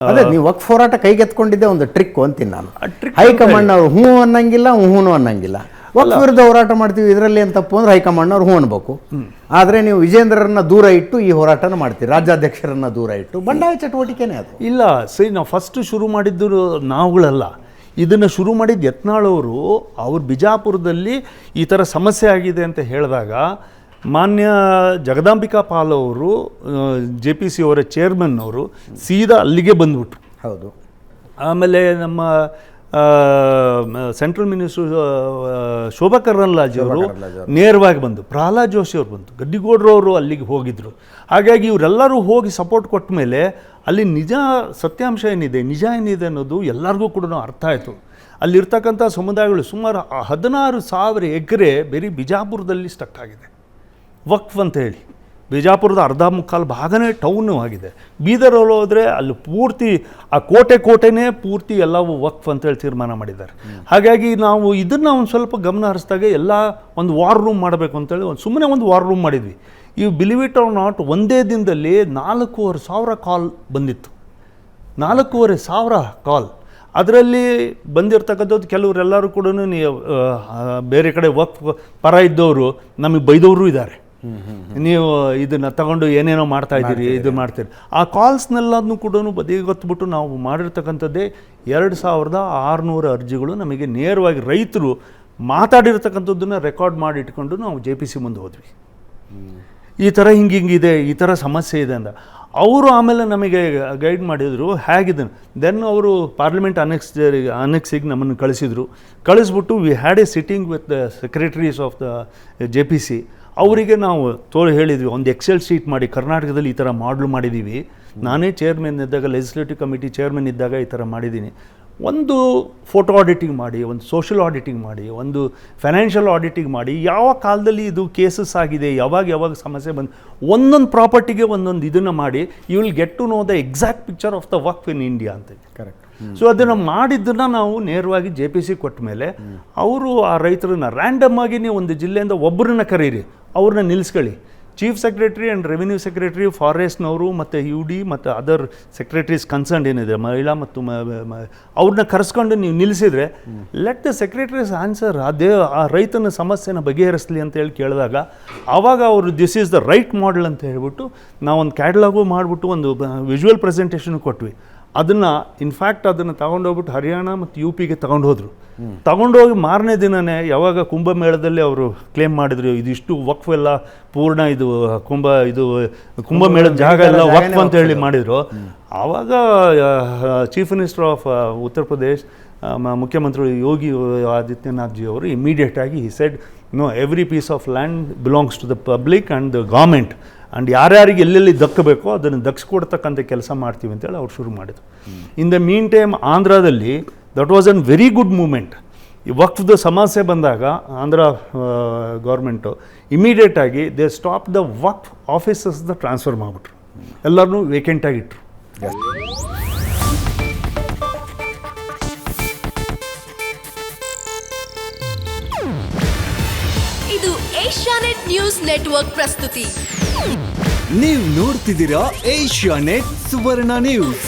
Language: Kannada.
ಅದೇ ನೀವು ವಕ್ಫ್ ಹೋರಾಟ ಕೈಗೆತ್ಕೊಂಡಿದ್ದೆ ಒಂದು ಟ್ರಿಕ್ ಅಂತೀನಿ ನಾನು. ಹೈಕಮಾಂಡ್ ಅವರು ಹ್ಞೂ ಅನ್ನಂಗಿಲ್ಲ, ಹ್ಞೂ ಅನ್ನಂಗಿಲ್ಲ. ವಕ್ಫ್ ವಿರುದ್ಧ ಹೋರಾಟ ಮಾಡ್ತೀವಿ, ಇದರಲ್ಲಿ ಏನು ತಪ್ಪು ಅಂದ್ರೆ ಹೈಕಮಾಂಡ್ ಅವ್ರು ಹ್ಞೂ ಅನ್ಬೇಕು. ಆದರೆ ನೀವು ವಿಜೇಂದ್ರರನ್ನ ದೂರ ಇಟ್ಟು ಈ ಹೋರಾಟನ ಮಾಡ್ತೀರಿ, ರಾಜ್ಯಾಧ್ಯಕ್ಷರನ್ನ ದೂರ ಇಟ್ಟು. ಬಂಡಾಯ ಚಟುವಟಿಕೆನೇ ಅದು. ಇಲ್ಲ ಸರಿ, ನಾವು ಫಸ್ಟ್ ಶುರು ಮಾಡಿದ್ದು ನಾವುಗಳಲ್ಲ, ಇದನ್ನು ಶುರು ಮಾಡಿದ್ದು ಯತ್ನಾಳ್ ಅವರು. ಅವ್ರು ಬಿಜಾಪುರದಲ್ಲಿ ಈ ಥರ ಸಮಸ್ಯೆ ಆಗಿದೆ ಅಂತ ಹೇಳಿದಾಗ ಮಾನ್ಯ ಜಗದಾಂಬಿಕಾ ಪಾಲ್ ಅವರು, JPC ಅವರ ಚೇರ್ಮನ್ ಅವರು ಸೀದಾ ಅಲ್ಲಿಗೆ ಬಂದ್ಬಿಟ್ರು. ಹೌದು. ಆಮೇಲೆ ನಮ್ಮ ಸೆಂಟ್ರಲ್ ಮಿನಿಸ್ಟರ್ ಶೋಭಾ ಕರಂದ್ಲಾಜೆ ಅವರು ನೇರವಾಗಿ ಬಂದು, ಪ್ರಹ್ಲಾದ್ ಜೋಶಿ ಅವರು ಬಂದು, ಗದ್ದಿಗೌಡರು ಅವರು ಅಲ್ಲಿಗೆ ಹೋಗಿದ್ರು. ಹಾಗಾಗಿ ಇವರೆಲ್ಲರೂ ಹೋಗಿ ಸಪೋರ್ಟ್ ಕೊಟ್ಟ ಮೇಲೆ ಅಲ್ಲಿ ಸತ್ಯಾಂಶ ಏನಿದೆ, ನಿಜ ಏನಿದೆ ಅನ್ನೋದು ಎಲ್ಲರಿಗೂ ಕೂಡ ಅರ್ಥ ಆಯಿತು. ಅಲ್ಲಿರ್ತಕ್ಕಂಥ ಸಮುದಾಯಗಳು ಸುಮಾರು 16,000 ಎಕರೆ ಬರೀ ಬಿಜಾಪುರದಲ್ಲಿ ಸ್ಟಕ್ ಆಗಿದೆ ವಕ್ಫ್ ಅಂತ ಹೇಳಿ. ಬಿಜಾಪುರದ ಅರ್ಧ ಮುಕ್ಕಾಲು ಭಾಗನೇ ಟೌನು ಆಗಿದೆ. ಬೀದರಲ್ಲಿ ಹೋದರೆ ಅಲ್ಲಿ ಪೂರ್ತಿ ಆ ಕೋಟೆನೇ ಪೂರ್ತಿ ಎಲ್ಲವೂ ವಕ್ಫ್ ಅಂತೇಳಿ ತೀರ್ಮಾನ ಮಾಡಿದ್ದಾರೆ. ಹಾಗಾಗಿ ನಾವು ಇದನ್ನು ಒಂದು ಸ್ವಲ್ಪ ಗಮನ ಹರಿಸಿದಾಗ ಎಲ್ಲ ಒಂದು ವಾರ್ ರೂಮ್ ಮಾಡಬೇಕು ಅಂತೇಳಿ ಸುಮ್ಮನೆ ಒಂದು ವಾರ್ ರೂಮ್ ಮಾಡಿದ್ವಿ. ಈ ಬಿಲೀವ್ ಇಟ್ ಆರ್ ನಾಟ್, ಒಂದೇ ದಿನದಲ್ಲಿ 4,500 ಕಾಲ್ ಬಂದಿತ್ತು. 4,500 ಕಾಲ್. ಅದರಲ್ಲಿ ಬಂದಿರತಕ್ಕಂಥದ್ದು ಕೆಲವರೆಲ್ಲರೂ ಕೂಡ ಬೇರೆ ಕಡೆ ವಕ್ಫ್ ಪರ ಇದ್ದವರು ನಮಗೆ ಬೈದವರು ಇದ್ದಾರೆ. ನೀವು ಇದನ್ನು ತಗೊಂಡು ಏನೇನೋ ಮಾಡ್ತಾ ಇದ್ದೀರಿ, ಇದು ಮಾಡ್ತೀರಿ. ಆ ಕಾಲ್ಸ್ನೆಲ್ಲದನ್ನು ಕೂಡ ಬದಿಗೊತ್ಬಿಟ್ಟು ನಾವು ಮಾಡಿರ್ತಕ್ಕಂಥದ್ದೇ 2,600 ಅರ್ಜಿಗಳು ನಮಗೆ ನೇರವಾಗಿ ರೈತರು ಮಾತಾಡಿರ್ತಕ್ಕಂಥದ್ದನ್ನು ರೆಕಾರ್ಡ್ ಮಾಡಿ ಇಟ್ಕೊಂಡು ನಾವು JPC ಮುಂದೆ ಹೋದ್ವಿ. ಈ ಥರ ಹಿಂಗಿದೆ, ಈ ಥರ ಸಮಸ್ಯೆ ಇದೆ ಅಂತ. ಅವರು ಆಮೇಲೆ ನಮಗೆ ಗೈಡ್ ಮಾಡಿದರು ಹೇಗಿದೆ. ದೆನ್ ಅವರು ಪಾರ್ಲಿಮೆಂಟ್ ಅನೆಕ್ಸಿಗೆ ನಮ್ಮನ್ನು ಕಳಿಸ್ಬಿಟ್ಟು we had a sitting with the secretaries of the JPC. ಅವರಿಗೆ ನಾವು ಹೇಳಿದ್ವಿ, ಒಂದು ಎಕ್ಸೆಲ್ ಶೀಟ್ ಮಾಡಿ ಕರ್ನಾಟಕದಲ್ಲಿ ಈ ಥರ ಮಾಡ್ಲು ಮಾಡಿದ್ದೀವಿ. ನಾನೇ ಚೇರ್ಮನ್ ಇದ್ದಾಗ, ಲೆಜಿಸ್ಲೇಟಿವ್ ಕಮಿಟಿ ಚೇರ್ಮನ್ ಇದ್ದಾಗ ಈ ಥರ ಮಾಡಿದ್ದೀನಿ. ಒಂದು ಫೋಟೋ ಆಡಿಟಿಂಗ್ ಮಾಡಿ, ಒಂದು ಸೋಷಿಯಲ್ ಆಡಿಟಿಂಗ್ ಮಾಡಿ, ಒಂದು ಫೈನಾನ್ಷಿಯಲ್ ಆಡಿಟಿಂಗ್ ಮಾಡಿ, ಯಾವ ಕಾಲದಲ್ಲಿ ಇದು ಕೇಸಸ್ ಆಗಿದೆ, ಯಾವಾಗ ಸಮಸ್ಯೆ ಬಂದು ಒಂದೊಂದು ಪ್ರಾಪರ್ಟಿಗೆ ಒಂದೊಂದು ಇದನ್ನು ಮಾಡಿ, you will get to know the exact picture of the Waqf in India ಅಂತ. ಕರೆಕ್ಟ್. ಸೊ ಅದನ್ನು ಮಾಡಿದ್ದನ್ನು ನಾವು ನೇರವಾಗಿ JPC ಕೊಟ್ಟ ಮೇಲೆ ಅವರು ಆ ರೈತರನ್ನ ರ್ಯಾಂಡಮ್ ಆಗಿ ನೀವು ಒಂದು ಜಿಲ್ಲೆಯಿಂದ ಒಬ್ಬರನ್ನ ಕರೀರಿ, ಅವ್ರನ್ನ ನಿಲ್ಲಿಸ್ಕೊಳ್ಳಿ. Chief secretary and revenue secretary, ಫಾರೆಸ್ಟ್ನವರು ಮತ್ತು UD ಮತ್ತು ಅದರ್ ಸೆಕ್ರೆಟರೀಸ್ ಕನ್ಸರ್ನ್ ಏನಿದೆ, ಮಹಿಳಾ ಮತ್ತು ಅವ್ರನ್ನ ಕರೆಸ್ಕೊಂಡು ನೀವು ನಿಲ್ಲಿಸಿದರೆ ಲೆಟ್ ದ ಸೆಕ್ರೆಟರೀಸ್ ಆನ್ಸರ್. ಆ ರೈತನ ಸಮಸ್ಯೆನ ಬಗೆಹರಿಸಲಿ ಅಂತ ಹೇಳಿ ಕೇಳಿದಾಗ ಆವಾಗ ಅವರು this is the right model ಅಂತ ಹೇಳ್ಬಿಟ್ಟು ನಾವೊಂದು ಕ್ಯಾಟಲಾಗು ಮಾಡಿಬಿಟ್ಟು ಒಂದು ವಿಜುವಲ್ ಪ್ರೆಸೆಂಟೇಷನ್ ಕೊಟ್ವಿ. ಅದನ್ನು ಇನ್ಫ್ಯಾಕ್ಟ್ ಅದನ್ನು ತಗೊಂಡೋಗ್ಬಿಟ್ಟು ಹರಿಯಾಣ ಮತ್ತು UPಗೆ ತಗೊಂಡೋದ್ರು. ತಗೊಂಡೋಗಿ ಮಾರನೇ ದಿನವೇ ಯಾವಾಗ ಕುಂಭಮೇಳದಲ್ಲಿ ಅವರು ಕ್ಲೇಮ್ ಮಾಡಿದ್ರು, ಇದಿಷ್ಟು ವಕ್ಫ್ ಎಲ್ಲ ಪೂರ್ಣ, ಇದು ಕುಂಭಮೇಳದ ಜಾಗ ಎಲ್ಲ ವಕ್ಫ್ ಅಂತ ಹೇಳಿ ಮಾಡಿದರು. ಆವಾಗ chief minister of Uttar Pradesh, ಮುಖ್ಯಮಂತ್ರಿ ಯೋಗಿ ಆದಿತ್ಯನಾಥ್ ಜಿ ಅವರು ಇಮಿಡಿಯೇಟಾಗಿ he said, no, every piece of land belongs to the public and the government, and ಯಾರ್ಯಾರಿಗೆ ಎಲ್ಲೆಲ್ಲಿ ದಕ್ಕಬೇಕೋ ಅದನ್ನು ದಕ್ಸ್ಕೊಡ್ತಕ್ಕಂಥ ಕೆಲಸ ಮಾಡ್ತೀವಿ ಅಂತೇಳಿ ಅವ್ರು ಶುರು ಮಾಡಿದ್ರು. ಇನ್ ದ ಮೀನ್ ಟೈಮ್ ಆಂಧ್ರದಲ್ಲಿ that was an very good moment. ಈ ವಕ್ಫ್ದು ಸಮಸ್ಯೆ ಬಂದಾಗ ಆಂಧ್ರ ಗೌರ್ಮೆಂಟು ಇಮಿಡಿಯೇಟಾಗಿ ದೇ ಸ್ಟಾಪ್ ದ ವಕ್ಫ್ ಆಫೀಸಸ್ನ ಟ್ರಾನ್ಸ್ಫರ್ ಮಾಡಿಬಿಟ್ರು, ಎಲ್ಲರನ್ನೂ ವೇಕೆಂಟಾಗಿಟ್ರು. ಇದು ಏಷ್ಯಾನೆಟ್ ನ್ಯೂಸ್ ನೆಟ್ವರ್ಕ್ ಪ್ರಸ್ತುತಿ. ನೀವು ನೋಡ್ತಿದ್ದೀರಾ ಏಷ್ಯಾನೆಟ್ ಸುವರ್ಣ ನ್ಯೂಸ್.